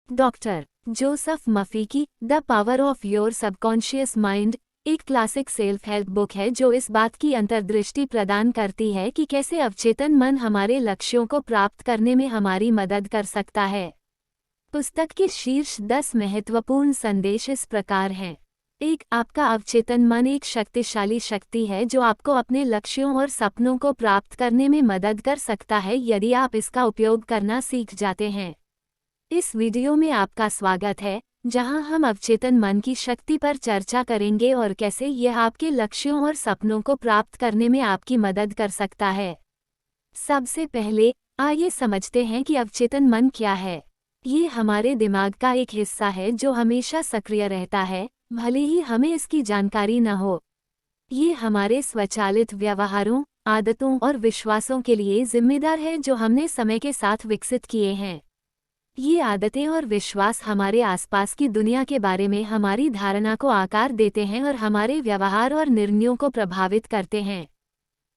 Doctor Joseph मफी की the power of your subconscious mind एक classic self help book है जो इस बात की अंतर्दृष्टि प्रदान करती है कि कैसे अवचेतन मन हमारे लक्ष्यों को प्राप्त करने में हमारी मदद कर सकता है। पुस्तक के शीर्ष 10 महत्वपूर्ण संदेश इस प्रकार हैं। 1. आपका अवचेतन मन एक शक्तिशाली शक्ति है जो आपको अपने लक्ष्यों और सपनों को प्राप्त करने में मदद कर सकता है यदि आप इसका उपयोग करना सीख जाते हैं। इस वीडियो में आपका स्वागत है, जहां हम अवचेतन मन की शक्ति पर चर्चा करेंगे और कैसे यह आपके लक्ष्यों और सपनों को प्राप्त करने में आपकी मदद कर सकता है। सबसे पहले आइए समझते हैं कि अवचेतन मन क्या है। ये हमारे दिमाग का एक हिस्सा है जो हमेशा सक्रिय रहता है, भले ही हमें इसकी जानकारी न हो। ये हमारे स्वचालित व्यवहारों, आदतों और विश्वासों के लिए जिम्मेदार है जो हमने समय के साथ विकसित किए हैं। ये आदतें और विश्वास हमारे आसपास की दुनिया के बारे में हमारी धारणा को आकार देते हैं और हमारे व्यवहार और निर्णयों को प्रभावित करते हैं।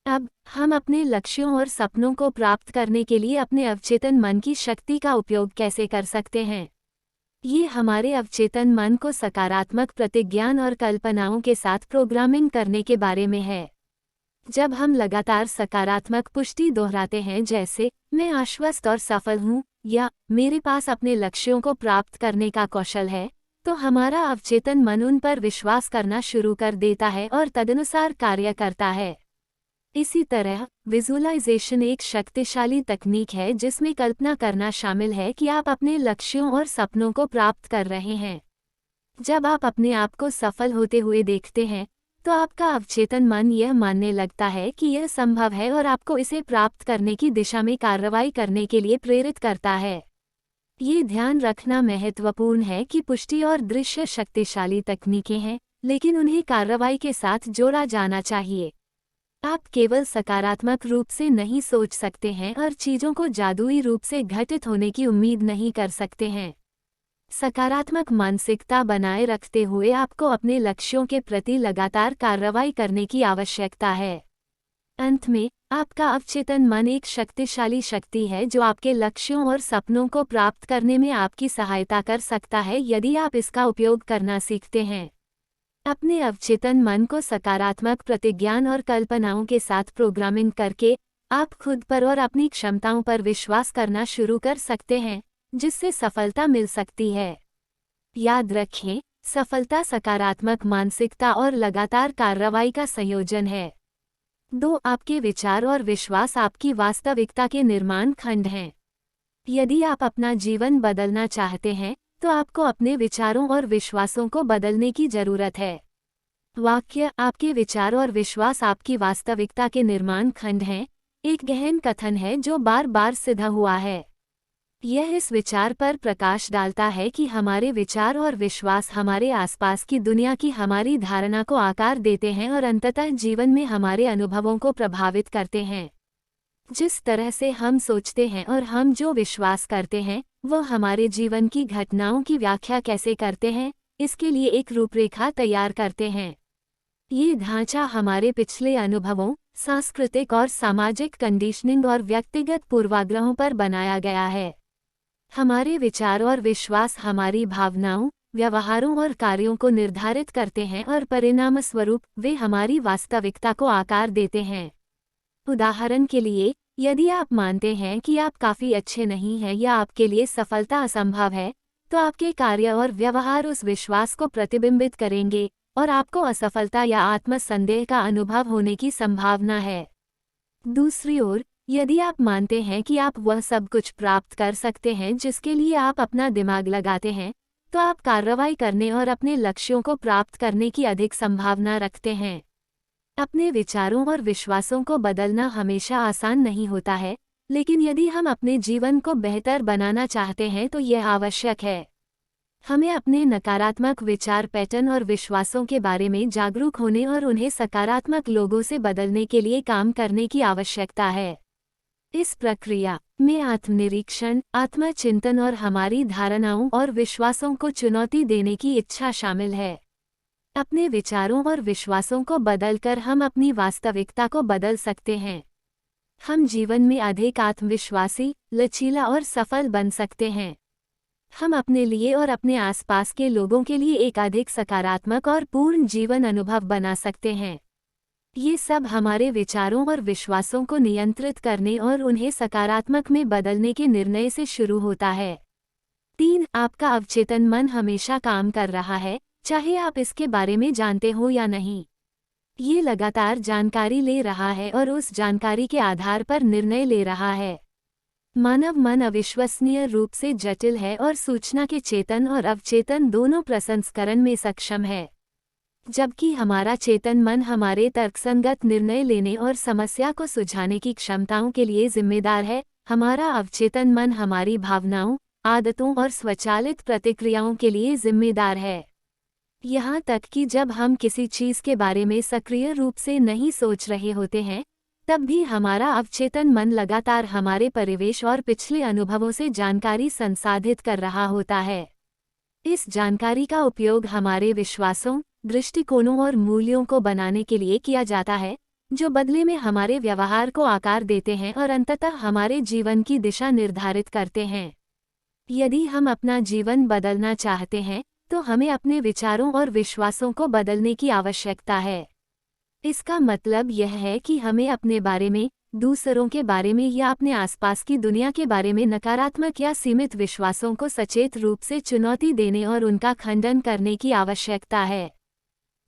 अब हम अपने लक्ष्यों और सपनों को प्राप्त करने के लिए अपने अवचेतन मन की शक्ति का उपयोग कैसे कर सकते हैं। ये हमारे अवचेतन मन को सकारात्मक प्रतिज्ञान और कल्पनाओं के साथ प्रोग्रामिंग करने के बारे में है। जब हम लगातार सकारात्मक पुष्टि दोहराते हैं, जैसे मैं आश्वस्त और सफल हूँ या मेरे पास अपने लक्ष्यों को प्राप्त करने का कौशल है, तो हमारा अवचेतन मन उन पर विश्वास करना शुरू कर देता है और तदनुसार कार्य करता है। इसी तरह विजुअलाइजेशन एक शक्तिशाली तकनीक है जिसमें कल्पना करना शामिल है कि आप अपने लक्ष्यों और सपनों को प्राप्त कर रहे हैं। जब आप अपने आप को सफल होते हुए देखते हैं, तो आपका अवचेतन मन यह मानने लगता है कि यह संभव है और आपको इसे प्राप्त करने की दिशा में कार्रवाई करने के लिए प्रेरित करता है। ये ध्यान रखना महत्वपूर्ण है कि पुष्टि और दृश्य शक्तिशाली तकनीकें हैं, लेकिन उन्हें कार्रवाई के साथ जोड़ा जाना चाहिए। आप केवल सकारात्मक रूप से नहीं सोच सकते हैं और चीजों को जादुई रूप से घटित होने की उम्मीद नहीं कर सकते हैं। सकारात्मक मानसिकता बनाए रखते हुए आपको अपने लक्ष्यों के प्रति लगातार कार्रवाई करने की आवश्यकता है। अंत में, आपका अवचेतन मन एक शक्तिशाली शक्ति है जो आपके लक्ष्यों और सपनों को प्राप्त करने में आपकी सहायता कर सकता है यदि आप इसका उपयोग करना सीखते हैं। अपने अवचेतन मन को सकारात्मक प्रतिज्ञान और कल्पनाओं के साथ प्रोग्रामिंग करके आप खुद पर और अपनी क्षमताओं पर विश्वास करना शुरू कर सकते हैं, जिससे सफलता मिल सकती है। याद रखें, सफलता सकारात्मक मानसिकता और लगातार कार्रवाई का संयोजन है। 2. आपके विचार और विश्वास आपकी वास्तविकता के निर्माण खंड हैं। यदि आप अपना जीवन बदलना चाहते हैं, तो आपको अपने विचारों और विश्वासों को बदलने की जरूरत है। वाक्य आपके विचार और विश्वास आपकी वास्तविकता के निर्माण खंड हैं एक गहन कथन है जो बार बार सिद्ध हुआ है। यह इस विचार पर प्रकाश डालता है कि हमारे विचार और विश्वास हमारे आसपास की दुनिया की हमारी धारणा को आकार देते हैं और अंततः जीवन में हमारे अनुभवों को प्रभावित करते हैं। जिस तरह से हम सोचते हैं और हम जो विश्वास करते हैं, वो हमारे जीवन की घटनाओं की व्याख्या कैसे करते हैं, इसके लिए एक रूपरेखा तैयार करते हैं। ये ढांचा हमारे पिछले अनुभवों, सांस्कृतिक और सामाजिक कंडीशनिंग और व्यक्तिगत पूर्वाग्रहों पर बनाया गया है। हमारे विचार और विश्वास हमारी भावनाओं, व्यवहारों और कार्यों को निर्धारित करते हैं और परिणामस्वरूप वे हमारी वास्तविकता को आकार देते हैं। उदाहरण के लिए, यदि आप मानते हैं कि आप काफ़ी अच्छे नहीं हैं या आपके लिए सफलता असंभव है, तो आपके कार्य और व्यवहार उस विश्वास को प्रतिबिंबित करेंगे और आपको असफलता या आत्मसंदेह का अनुभव होने की संभावना है। दूसरी ओर, यदि आप मानते हैं कि आप वह सब कुछ प्राप्त कर सकते हैं जिसके लिए आप अपना दिमाग लगाते हैं, तो आप कार्रवाई करने और अपने लक्ष्यों को प्राप्त करने की अधिक संभावना रखते हैं। अपने विचारों और विश्वासों को बदलना हमेशा आसान नहीं होता है, लेकिन यदि हम अपने जीवन को बेहतर बनाना चाहते हैं तो यह आवश्यक है। हमें अपने नकारात्मक विचार पैटर्न और विश्वासों के बारे में जागरूक होने और उन्हें सकारात्मक लोगों से बदलने के लिए काम करने की आवश्यकता है। इस प्रक्रिया में आत्मनिरीक्षण, आत्मचिंतन और हमारी धारणाओं और विश्वासों को चुनौती देने की इच्छा शामिल है। अपने विचारों और विश्वासों को बदलकर हम अपनी वास्तविकता को बदल सकते हैं। हम जीवन में अधिक आत्मविश्वासी, लचीला और सफल बन सकते हैं। हम अपने लिए और अपने आसपास के लोगों के लिए एक अधिक सकारात्मक और पूर्ण जीवन अनुभव बना सकते हैं। ये सब हमारे विचारों और विश्वासों को नियंत्रित करने और उन्हें सकारात्मक में बदलने के निर्णय से शुरू होता है। 3. आपका अवचेतन मन हमेशा काम कर रहा है, चाहे आप इसके बारे में जानते हो या नहीं। ये लगातार जानकारी ले रहा है और उस जानकारी के आधार पर निर्णय ले रहा है। मानव मन अविश्वसनीय रूप से जटिल है और सूचना के चेतन और अवचेतन दोनों प्रसंस्करण में सक्षम है। जबकि हमारा चेतन मन हमारे तर्कसंगत निर्णय लेने और समस्या को सुलझाने की क्षमताओं के लिए जिम्मेदार है, हमारा अवचेतन मन हमारी भावनाओं, आदतों और स्वचालित प्रतिक्रियाओं के लिए जिम्मेदार है। यहाँ तक कि जब हम किसी चीज़ के बारे में सक्रिय रूप से नहीं सोच रहे होते हैं, तब भी हमारा अवचेतन मन लगातार हमारे परिवेश और पिछले अनुभवों से जानकारी संसाधित कर रहा होता है। इस जानकारी का उपयोग हमारे विश्वासों, दृष्टिकोणों और मूल्यों को बनाने के लिए किया जाता है, जो बदले में हमारे व्यवहार को आकार देते हैं और अंततः हमारे जीवन की दिशा निर्धारित करते हैं। यदि हम अपना जीवन बदलना चाहते हैं, तो हमें अपने विचारों और विश्वासों को बदलने की आवश्यकता है। इसका मतलब यह है कि हमें अपने बारे में, दूसरों के बारे में या अपने आसपास की दुनिया के बारे में नकारात्मक या सीमित विश्वासों को सचेत रूप से चुनौती देने और उनका खंडन करने की आवश्यकता है।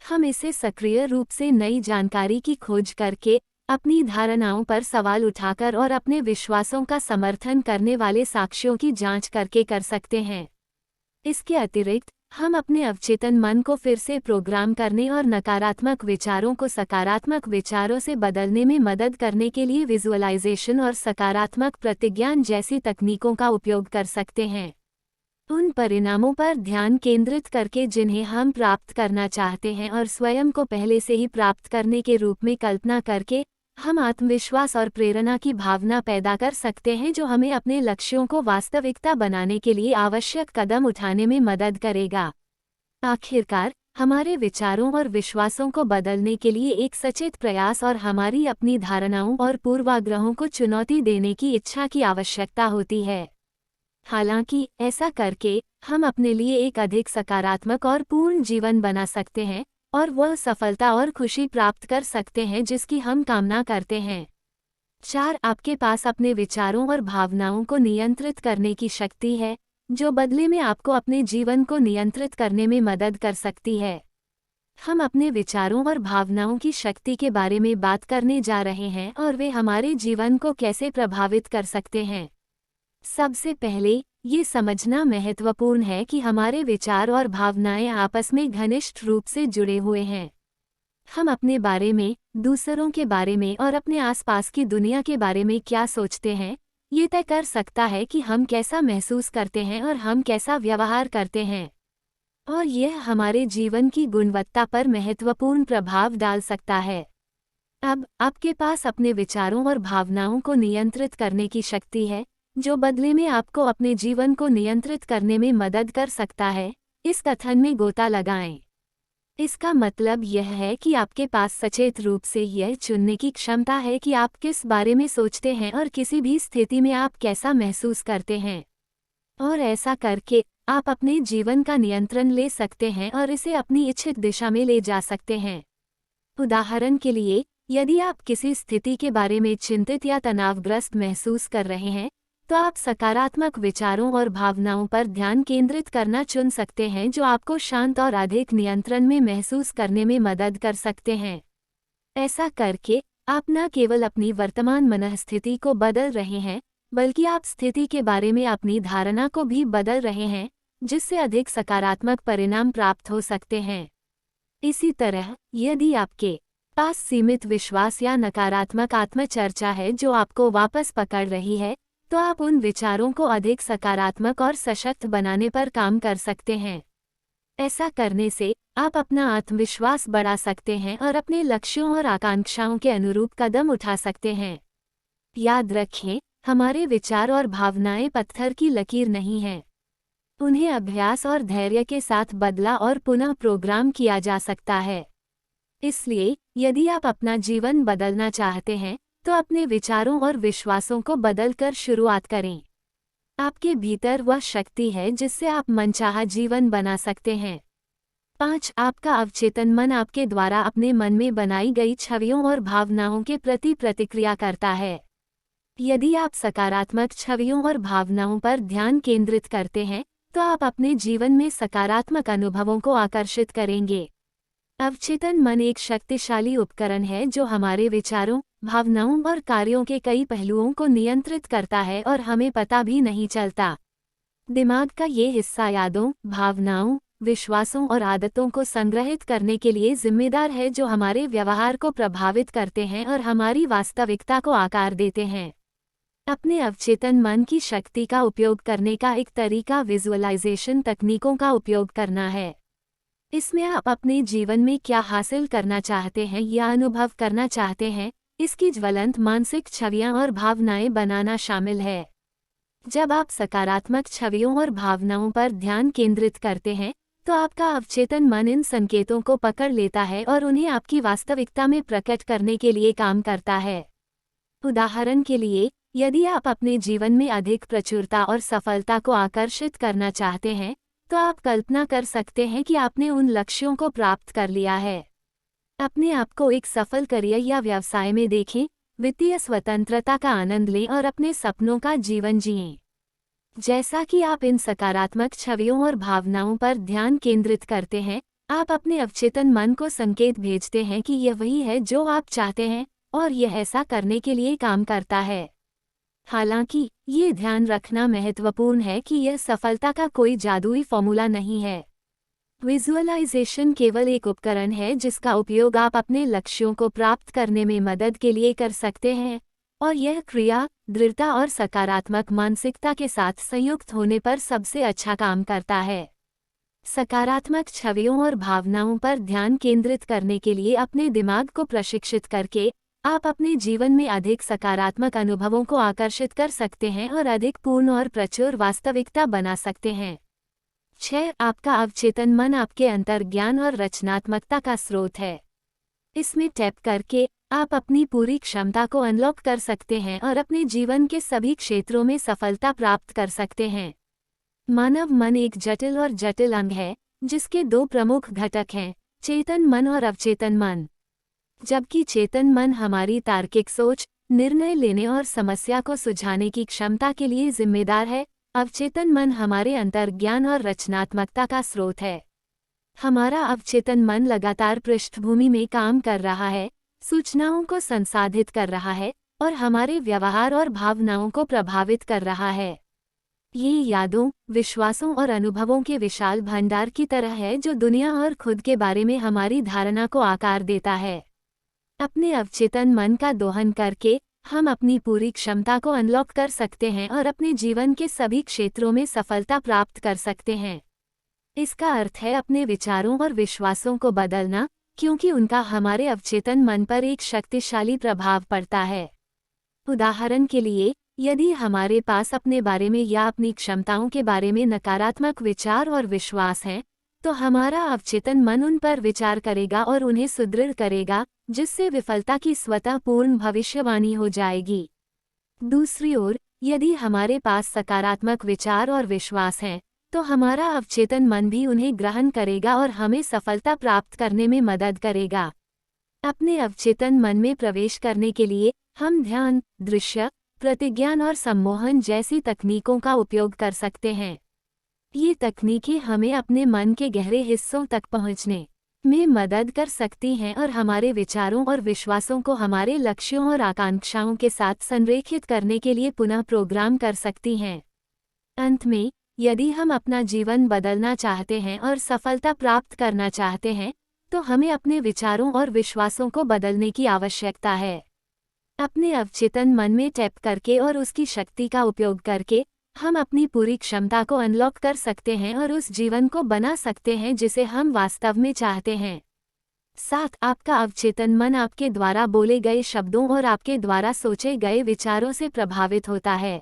हम इसे सक्रिय रूप से नई जानकारी की खोज करके, अपनी धारणाओं पर सवाल उठाकर और अपने विश्वासों का समर्थन करने वाले साक्ष्यों की जांच करके कर सकते हैं। इसके अतिरिक्त, हम अपने अवचेतन मन को फिर से प्रोग्राम करने और नकारात्मक विचारों को सकारात्मक विचारों से बदलने में मदद करने के लिए विजुअलाइजेशन और सकारात्मक प्रतिज्ञान जैसी तकनीकों का उपयोग कर सकते हैं। उन परिणामों पर ध्यान केंद्रित करके जिन्हें हम प्राप्त करना चाहते हैं और स्वयं को पहले से ही प्राप्त करने के रूप में कल्पना करके, हम आत्मविश्वास और प्रेरणा की भावना पैदा कर सकते हैं जो हमें अपने लक्ष्यों को वास्तविकता बनाने के लिए आवश्यक कदम उठाने में मदद करेगा। आखिरकार, हमारे विचारों और विश्वासों को बदलने के लिए एक सचेत प्रयास और हमारी अपनी धारणाओं और पूर्वाग्रहों को चुनौती देने की इच्छा की आवश्यकता होती है। हालांकि, ऐसा करके, हम अपने लिए एक अधिक सकारात्मक और पूर्ण जीवन बना सकते हैं, और वह सफलता और खुशी प्राप्त कर सकते हैं जिसकी हम कामना करते हैं। 4. आपके पास अपने विचारों और भावनाओं को नियंत्रित करने की शक्ति है, जो बदले में आपको अपने जीवन को नियंत्रित करने में मदद कर सकती है। हम अपने विचारों और भावनाओं की शक्ति के बारे में बात करने जा रहे हैं और वे हमारे जीवन को कैसे प्रभावित कर सकते हैं। सबसे पहले, ये समझना महत्वपूर्ण है कि हमारे विचार और भावनाएं आपस में घनिष्ठ रूप से जुड़े हुए हैं। हम अपने बारे में, दूसरों के बारे में और अपने आसपास की दुनिया के बारे में क्या सोचते हैं, ये तय कर सकता है कि हम कैसा महसूस करते हैं और हम कैसा व्यवहार करते हैं। और यह हमारे जीवन की गुणवत्ता पर महत्वपूर्ण प्रभाव डाल सकता है। अब, आपके पास अपने विचारों और भावनाओं को नियंत्रित करने की शक्ति है, जो बदले में आपको अपने जीवन को नियंत्रित करने में मदद कर सकता है। इस कथन में गोता लगाएं। इसका मतलब यह है कि आपके पास सचेत रूप से यह चुनने की क्षमता है कि आप किस बारे में सोचते हैं और किसी भी स्थिति में आप कैसा महसूस करते हैं। और ऐसा करके, आप अपने जीवन का नियंत्रण ले सकते हैं और इसे अपनी इच्छित दिशा में ले जा सकते हैं। उदाहरण के लिए, यदि आप किसी स्थिति के बारे में चिंतित या तनावग्रस्त महसूस कर रहे हैं, तो आप सकारात्मक विचारों और भावनाओं पर ध्यान केंद्रित करना चुन सकते हैं जो आपको शांत और अधिक नियंत्रण में महसूस करने में मदद कर सकते हैं। ऐसा करके, आप न केवल अपनी वर्तमान मनःस्थिति को बदल रहे हैं, बल्कि आप स्थिति के बारे में अपनी धारणा को भी बदल रहे हैं, जिससे अधिक सकारात्मक परिणाम प्राप्त हो सकते हैं। इसी तरह, यदि आपके पास सीमित विश्वास या नकारात्मक आत्मचर्चा है जो आपको वापस पकड़ रही है, तो आप उन विचारों को अधिक सकारात्मक और सशक्त बनाने पर काम कर सकते हैं। ऐसा करने से, आप अपना आत्मविश्वास बढ़ा सकते हैं और अपने लक्ष्यों और आकांक्षाओं के अनुरूप कदम उठा सकते हैं। याद रखें, हमारे विचार और भावनाएं पत्थर की लकीर नहीं हैं। उन्हें अभ्यास और धैर्य के साथ बदला और पुनः प्रोग्राम किया जा सकता है। इसलिए, यदि आप अपना जीवन बदलना चाहते हैं, तो अपने विचारों और विश्वासों को बदलकर शुरुआत करें। आपके भीतर वह शक्ति है जिससे आप मनचाहा जीवन बना सकते हैं। 5. आपका अवचेतन मन आपके द्वारा अपने मन में बनाई गई छवियों और भावनाओं के प्रति प्रतिक्रिया करता है। यदि आप सकारात्मक छवियों और भावनाओं पर ध्यान केंद्रित करते हैं, तो आप अपने जीवन में सकारात्मक अनुभवों को आकर्षित करेंगे। अवचेतन मन एक शक्तिशाली उपकरण है जो हमारे विचारों, भावनाओं और कार्यों के कई पहलुओं को नियंत्रित करता है और हमें पता भी नहीं चलता। दिमाग का ये हिस्सा यादों, भावनाओं, विश्वासों और आदतों को संग्रहित करने के लिए जिम्मेदार है, जो हमारे व्यवहार को प्रभावित करते हैं और हमारी वास्तविकता को आकार देते हैं। अपने अवचेतन मन की शक्ति का उपयोग करने का एक तरीका विजुअलाइजेशन तकनीकों का उपयोग करना है। इसमें आप अपने जीवन में क्या हासिल करना चाहते हैं या अनुभव करना चाहते हैं, इसकी ज्वलंत मानसिक छवियां और भावनाएं बनाना शामिल है। जब आप सकारात्मक छवियों और भावनाओं पर ध्यान केंद्रित करते हैं, तो आपका अवचेतन मन इन संकेतों को पकड़ लेता है और उन्हें आपकी वास्तविकता में प्रकट करने के लिए काम करता है। उदाहरण के लिए, यदि आप अपने जीवन में अधिक प्रचुरता और सफलता को आकर्षित करना चाहते हैं, तो आप कल्पना कर सकते हैं कि आपने उन लक्ष्यों को प्राप्त कर लिया है। अपने आप को एक सफल करियर या व्यवसाय में देखें, वित्तीय स्वतंत्रता का आनंद लें और अपने सपनों का जीवन जिएं। जैसा कि आप इन सकारात्मक छवियों और भावनाओं पर ध्यान केंद्रित करते हैं, आप अपने अवचेतन मन को संकेत भेजते हैं कि यह वही है जो आप चाहते हैं और यह ऐसा करने के लिए काम करता है। हालांकि, ये ध्यान रखना महत्वपूर्ण है कि यह सफलता का कोई जादुई फॉर्मूला नहीं है। विजुअलाइजेशन केवल एक उपकरण है जिसका उपयोग आप अपने लक्ष्यों को प्राप्त करने में मदद के लिए कर सकते हैं, और यह क्रिया, दृढ़ता और सकारात्मक मानसिकता के साथ संयुक्त होने पर सबसे अच्छा काम करता है। सकारात्मक छवियों और भावनाओं पर ध्यान केंद्रित करने के लिए अपने दिमाग को प्रशिक्षित करके आप अपने जीवन में अधिक सकारात्मक अनुभवों को आकर्षित कर सकते हैं और अधिक पूर्ण और प्रचुर वास्तविकता बना सकते हैं। 6. आपका अवचेतन मन आपके अंतर्ज्ञान और रचनात्मकता का स्रोत है। इसमें टैप करके आप अपनी पूरी क्षमता को अनलॉक कर सकते हैं और अपने जीवन के सभी क्षेत्रों में सफलता प्राप्त कर सकते हैं। मानव मन एक जटिल और जटिल अंग है, जिसके 2 प्रमुख घटक हैं, चेतन मन और अवचेतन मन। जबकि चेतन मन हमारी तार्किक सोच, निर्णय लेने और समस्या को सुलझाने की क्षमता के लिए जिम्मेदार है, अवचेतन मन हमारे अंतर्ज्ञान और रचनात्मकता का स्रोत है। हमारा अवचेतन मन लगातार पृष्ठभूमि में काम कर रहा है, सूचनाओं को संसाधित कर रहा है और हमारे व्यवहार और भावनाओं को प्रभावित कर रहा है। ये यादों, विश्वासों और अनुभवों के विशाल भंडार की तरह है जो दुनिया और खुद के बारे में हमारी धारणा को आकार देता है। अपने अवचेतन मन का दोहन करके हम अपनी पूरी क्षमता को अनलॉक कर सकते हैं और अपने जीवन के सभी क्षेत्रों में सफलता प्राप्त कर सकते हैं। इसका अर्थ है अपने विचारों और विश्वासों को बदलना, क्योंकि उनका हमारे अवचेतन मन पर एक शक्तिशाली प्रभाव पड़ता है। उदाहरण के लिए, यदि हमारे पास अपने बारे में या अपनी क्षमताओं के बारे में नकारात्मक विचार और विश्वास हैं, तो हमारा अवचेतन मन उन पर विचार करेगा और उन्हें सुदृढ़ करेगा, जिससे विफलता की स्वतः पूर्ण भविष्यवाणी हो जाएगी। दूसरी ओर, यदि हमारे पास सकारात्मक विचार और विश्वास हैं, तो हमारा अवचेतन मन भी उन्हें ग्रहण करेगा और हमें सफलता प्राप्त करने में मदद करेगा। अपने अवचेतन मन में प्रवेश करने के लिए हम ध्यान, दृश्य, प्रतिज्ञान और सम्मोहन जैसी तकनीकों का उपयोग कर सकते हैं। ये तकनीकें हमें अपने मन के गहरे हिस्सों तक पहुंचने में मदद कर सकती हैं और हमारे विचारों और विश्वासों को हमारे लक्ष्यों और आकांक्षाओं के साथ संरेखित करने के लिए पुनः प्रोग्राम कर सकती हैं। अंत में, यदि हम अपना जीवन बदलना चाहते हैं और सफलता प्राप्त करना चाहते हैं, तो हमें अपने विचारों और विश्वासों को बदलने की आवश्यकता है। अपने अवचेतन मन में टैप करके और उसकी शक्ति का उपयोग करके हम अपनी पूरी क्षमता को अनलॉक कर सकते हैं और उस जीवन को बना सकते हैं जिसे हम वास्तव में चाहते हैं। 7. आपका अवचेतन मन आपके द्वारा बोले गए शब्दों और आपके द्वारा सोचे गए विचारों से प्रभावित होता है।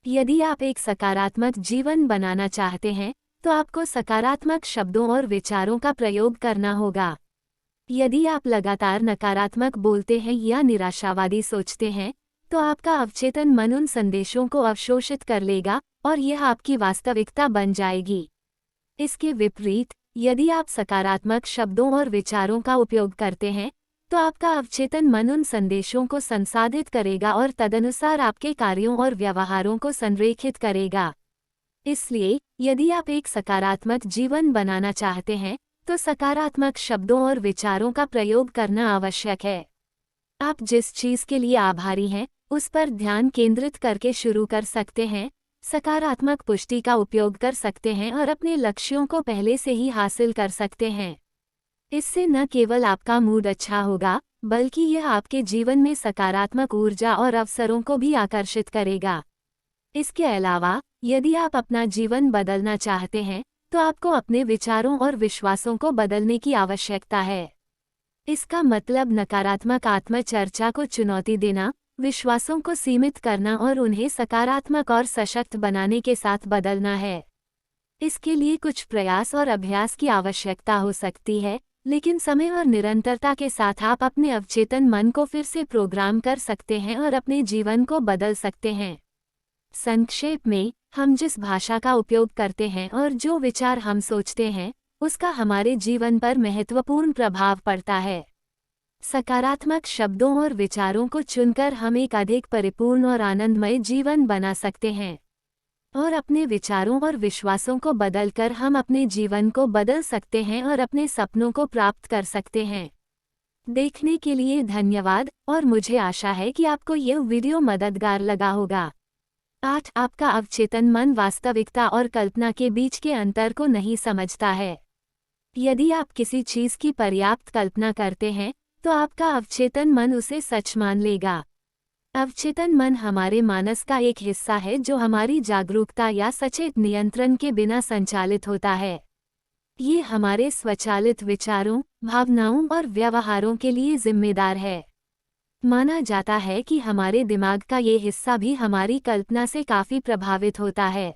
यदि आप एक सकारात्मक जीवन बनाना चाहते हैं, तो आपको सकारात्मक शब्दों और विचारों का प्रयोग करना होगा। यदि आप लगातार नकारात्मक बोलते हैं या निराशावादी सोचते हैं, तो आपका अवचेतन मन उन संदेशों को अवशोषित कर लेगा और यह आपकी वास्तविकता बन जाएगी। इसके विपरीत, यदि आप सकारात्मक शब्दों और विचारों का उपयोग करते हैं, तो आपका अवचेतन मन उन संदेशों को संसाधित करेगा और तदनुसार आपके कार्यों और व्यवहारों को संरेखित करेगा। इसलिए, यदि आप एक सकारात्मक जीवन बनाना चाहते हैं, तो सकारात्मक शब्दों और विचारों का प्रयोग करना आवश्यक है। आप जिस चीज़ के लिए आभारी हैं, उस पर ध्यान केंद्रित करके शुरू कर सकते हैं, सकारात्मक पुष्टि का उपयोग कर सकते हैं और अपने लक्ष्यों को पहले से ही हासिल कर सकते हैं। इससे न केवल आपका मूड अच्छा होगा, बल्कि यह आपके जीवन में सकारात्मक ऊर्जा और अवसरों को भी आकर्षित करेगा। इसके अलावा, यदि आप अपना जीवन बदलना चाहते हैं, तो आपको अपने विचारों और विश्वासों को बदलने की आवश्यकता है। इसका मतलब नकारात्मक आत्मचर्चा को चुनौती देना, विश्वासों को सीमित करना और उन्हें सकारात्मक और सशक्त बनाने के साथ बदलना है। इसके लिए कुछ प्रयास और अभ्यास की आवश्यकता हो सकती है, लेकिन समय और निरंतरता के साथ आप अपने अवचेतन मन को फिर से प्रोग्राम कर सकते हैं और अपने जीवन को बदल सकते हैं। संक्षेप में, हम जिस भाषा का उपयोग करते हैं और जो विचार हम सोचते हैं, उसका हमारे जीवन पर महत्वपूर्ण प्रभाव पड़ता है। सकारात्मक शब्दों और विचारों को चुनकर हम एक अधिक परिपूर्ण और आनंदमय जीवन बना सकते हैं, और अपने विचारों और विश्वासों को बदलकर हम अपने जीवन को बदल सकते हैं और अपने सपनों को प्राप्त कर सकते हैं। देखने के लिए धन्यवाद, और मुझे आशा है कि आपको यह वीडियो मददगार लगा होगा। 8. आपका अवचेतन मन वास्तविकता और कल्पना के बीच के अंतर को नहीं समझता है। यदि आप किसी चीज़ की पर्याप्त कल्पना करते हैं, तो आपका अवचेतन मन उसे सच मान लेगा। अवचेतन मन हमारे मानस का एक हिस्सा है जो हमारी जागरूकता या सचेत नियंत्रण के बिना संचालित होता है। ये हमारे स्वचालित विचारों, भावनाओं और व्यवहारों के लिए जिम्मेदार है। माना जाता है कि हमारे दिमाग का ये हिस्सा भी हमारी कल्पना से काफ़ी प्रभावित होता है।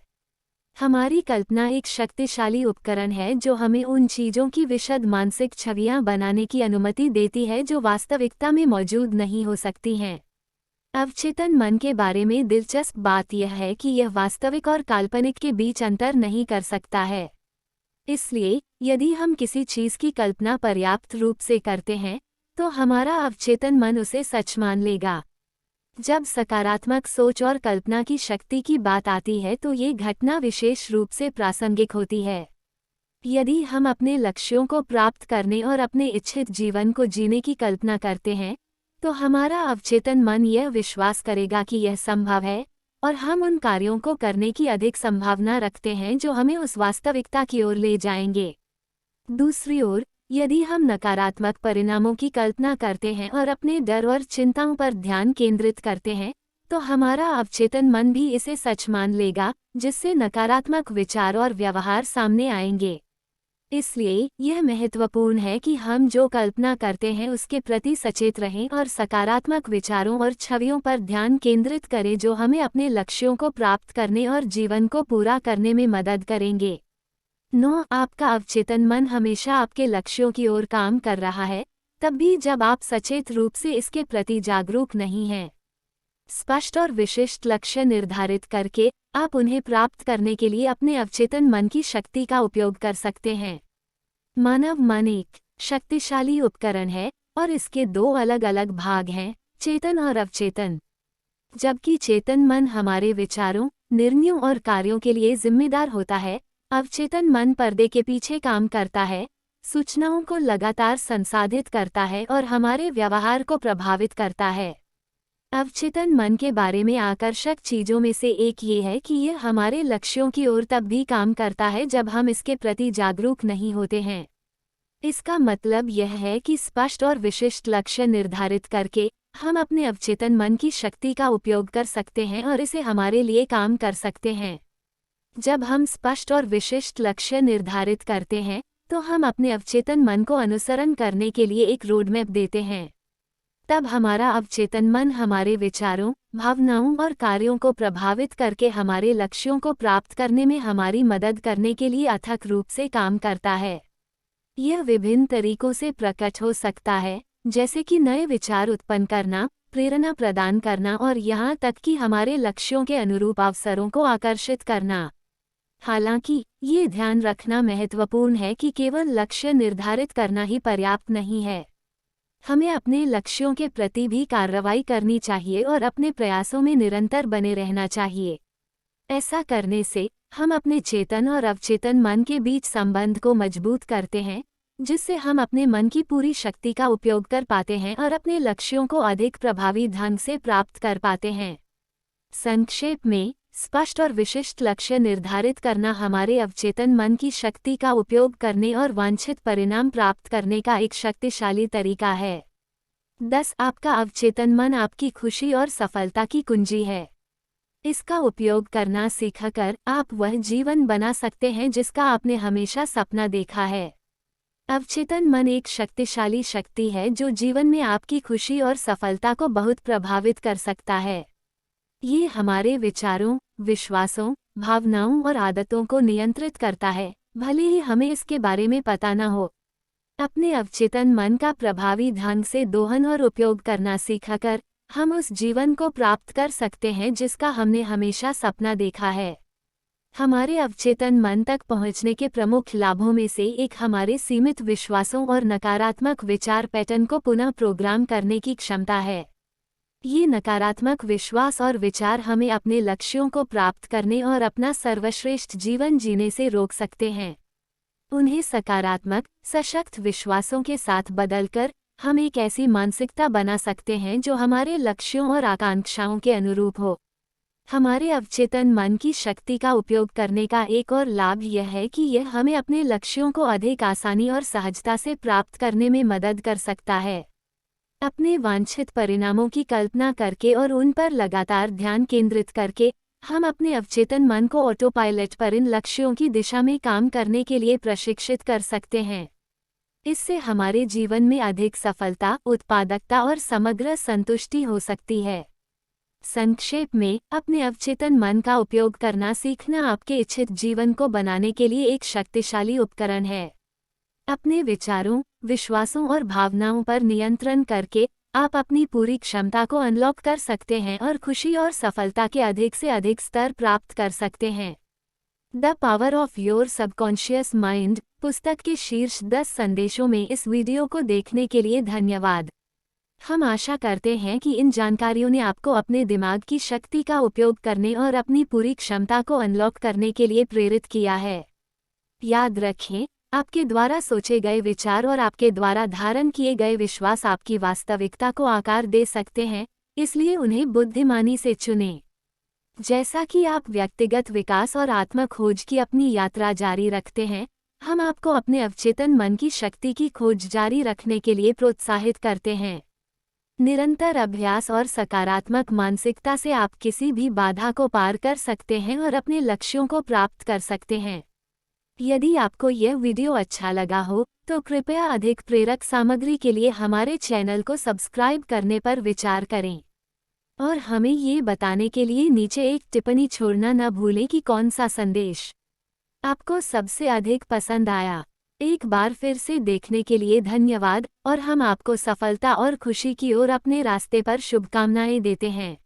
हमारी कल्पना एक शक्तिशाली उपकरण है जो हमें उन चीज़ों की विशद मानसिक छवियां बनाने की अनुमति देती है जो वास्तविकता में मौजूद नहीं हो सकती हैं। अवचेतन मन के बारे में दिलचस्प बात यह है कि यह वास्तविक और काल्पनिक के बीच अंतर नहीं कर सकता है। इसलिए, यदि हम किसी चीज़ की कल्पना पर्याप्त रूप से करते हैं, तो हमारा अवचेतन मन उसे सच मान लेगा। जब सकारात्मक सोच और कल्पना की शक्ति की बात आती है तो ये घटना विशेष रूप से प्रासंगिक होती है। यदि हम अपने लक्ष्यों को प्राप्त करने और अपने इच्छित जीवन को जीने की कल्पना करते हैं, तो हमारा अवचेतन मन यह विश्वास करेगा कि यह संभव है, और हम उन कार्यों को करने की अधिक संभावना रखते हैं जो हमें उस वास्तविकता की ओर ले जाएंगे। दूसरी ओर, यदि हम नकारात्मक परिणामों की कल्पना करते हैं और अपने डर और चिंताओं पर ध्यान केंद्रित करते हैं, तो हमारा अवचेतन मन भी इसे सच मान लेगा, जिससे नकारात्मक विचार और व्यवहार सामने आएंगे। इसलिए, यह महत्वपूर्ण है कि हम जो कल्पना करते हैं उसके प्रति सचेत रहें और सकारात्मक विचारों और छवियों पर ध्यान केंद्रित करें जो हमें अपने लक्ष्यों को प्राप्त करने और जीवन को पूरा करने में मदद करेंगे। 9. आपका अवचेतन मन हमेशा आपके लक्ष्यों की ओर काम कर रहा है, तब भी जब आप सचेत रूप से इसके प्रति जागरूक नहीं हैं। स्पष्ट और विशिष्ट लक्ष्य निर्धारित करके, आप उन्हें प्राप्त करने के लिए अपने अवचेतन मन की शक्ति का उपयोग कर सकते हैं। मानव मन एक शक्तिशाली उपकरण है, और इसके 2 अलग-अलग भाग हैं, चेतन और अवचेतन। जबकि चेतन मन हमारे विचारों, निर्णयों और कार्यों के लिए जिम्मेदार होता है, अवचेतन मन पर्दे के पीछे काम करता है, सूचनाओं को लगातार संसाधित करता है और हमारे व्यवहार को प्रभावित करता है। अवचेतन मन के बारे में आकर्षक चीज़ों में से एक ये है कि यह हमारे लक्ष्यों की ओर तब भी काम करता है जब हम इसके प्रति जागरूक नहीं होते हैं। इसका मतलब यह है कि स्पष्ट और विशिष्ट लक्ष्य निर्धारित करके, हम अपने अवचेतन मन की शक्ति का उपयोग कर सकते हैं और इसे हमारे लिए काम कर सकते हैं। जब हम स्पष्ट और विशिष्ट लक्ष्य निर्धारित करते हैं, तो हम अपने अवचेतन मन को अनुसरण करने के लिए एक रोडमैप देते हैं। तब हमारा अवचेतन मन हमारे विचारों, भावनाओं और कार्यों को प्रभावित करके हमारे लक्ष्यों को प्राप्त करने में हमारी मदद करने के लिए अथक रूप से काम करता है। यह विभिन्न तरीकों से प्रकट हो सकता है, जैसे कि नए विचार उत्पन्न करना, प्रेरणा प्रदान करना और यहाँ तक कि हमारे लक्ष्यों के अनुरूप अवसरों को आकर्षित करना। हालांकि ये ध्यान रखना महत्वपूर्ण है कि केवल लक्ष्य निर्धारित करना ही पर्याप्त नहीं है। हमें अपने लक्ष्यों के प्रति भी कार्रवाई करनी चाहिए और अपने प्रयासों में निरंतर बने रहना चाहिए। ऐसा करने से हम अपने चेतन और अवचेतन मन के बीच संबंध को मजबूत करते हैं, जिससे हम अपने मन की पूरी शक्ति का उपयोग कर पाते हैं और अपने लक्ष्यों को अधिक प्रभावी ढंग से प्राप्त कर पाते हैं। संक्षेप में, स्पष्ट और विशिष्ट लक्ष्य निर्धारित करना हमारे अवचेतन मन की शक्ति का उपयोग करने और वांछित परिणाम प्राप्त करने का एक शक्तिशाली तरीका है। 10. आपका अवचेतन मन आपकी खुशी और सफलता की कुंजी है। इसका उपयोग करना सीखकर आप वह जीवन बना सकते हैं जिसका आपने हमेशा सपना देखा है। अवचेतन मन एक शक्तिशाली शक्ति है जो जीवन में आपकी खुशी और सफलता को बहुत प्रभावित कर सकता है। ये हमारे विचारों, विश्वासों, भावनाओं और आदतों को नियंत्रित करता है, भले ही हमें इसके बारे में पता न हो। अपने अवचेतन मन का प्रभावी ढंग से दोहन और उपयोग करना सीखकर हम उस जीवन को प्राप्त कर सकते हैं जिसका हमने हमेशा सपना देखा है। हमारे अवचेतन मन तक पहुंचने के प्रमुख लाभों में से एक हमारे सीमित विश्वासों और नकारात्मक विचार पैटर्न को पुनः प्रोग्राम करने की क्षमता है। ये नकारात्मक विश्वास और विचार हमें अपने लक्ष्यों को प्राप्त करने और अपना सर्वश्रेष्ठ जीवन जीने से रोक सकते हैं। उन्हें सकारात्मक, सशक्त विश्वासों के साथ बदलकर हम एक ऐसी मानसिकता बना सकते हैं जो हमारे लक्ष्यों और आकांक्षाओं के अनुरूप हो। हमारे अवचेतन मन की शक्ति का उपयोग करने का एक और लाभ यह है कि यह हमें अपने लक्ष्यों को अधिक आसानी और सहजता से प्राप्त करने में मदद कर सकता है। अपने वांछित परिणामों की कल्पना करके और उन पर लगातार ध्यान केंद्रित करके हम अपने अवचेतन मन को ऑटो पायलट पर इन लक्ष्यों की दिशा में काम करने के लिए प्रशिक्षित कर सकते हैं। इससे हमारे जीवन में अधिक सफलता, उत्पादकता और समग्र संतुष्टि हो सकती है। संक्षेप में, अपने अवचेतन मन का उपयोग करना सीखना आपके इच्छित जीवन को बनाने के लिए एक शक्तिशाली उपकरण है। अपने विचारों, विश्वासों और भावनाओं पर नियंत्रण करके आप अपनी पूरी क्षमता को अनलॉक कर सकते हैं और खुशी और सफलता के अधिक से अधिक स्तर प्राप्त कर सकते हैं। The power of your subconscious mind पुस्तक के शीर्ष 10 संदेशों में इस वीडियो को देखने के लिए धन्यवाद। हम आशा करते हैं कि इन जानकारियों ने आपको अपने दिमाग की शक्ति का उपयोग करने और अपनी पूरी क्षमता को अनलॉक करने के लिए प्रेरित किया है। याद रखें, आपके द्वारा सोचे गए विचार और आपके द्वारा धारण किए गए विश्वास आपकी वास्तविकता को आकार दे सकते हैं, इसलिए उन्हें बुद्धिमानी से चुनें। जैसा कि आप व्यक्तिगत विकास और आत्म खोज की अपनी यात्रा जारी रखते हैं, हम आपको अपने अवचेतन मन की शक्ति की खोज जारी रखने के लिए प्रोत्साहित करते हैं। निरंतर अभ्यास और सकारात्मक मानसिकता से आप किसी भी बाधा को पार कर सकते हैं और अपने लक्ष्यों को प्राप्त कर सकते हैं। यदि आपको यह वीडियो अच्छा लगा हो, तो कृपया अधिक प्रेरक सामग्री के लिए हमारे चैनल को सब्सक्राइब करने पर विचार करें। और हमें ये बताने के लिए नीचे एक टिप्पणी छोड़ना न भूलें कि कौन सा संदेश आपको सबसे अधिक पसंद आया। एक बार फिर से देखने के लिए धन्यवाद और हम आपको सफलता और खुशी की ओर अपने रास्ते पर शुभकामनाएं देते हैं।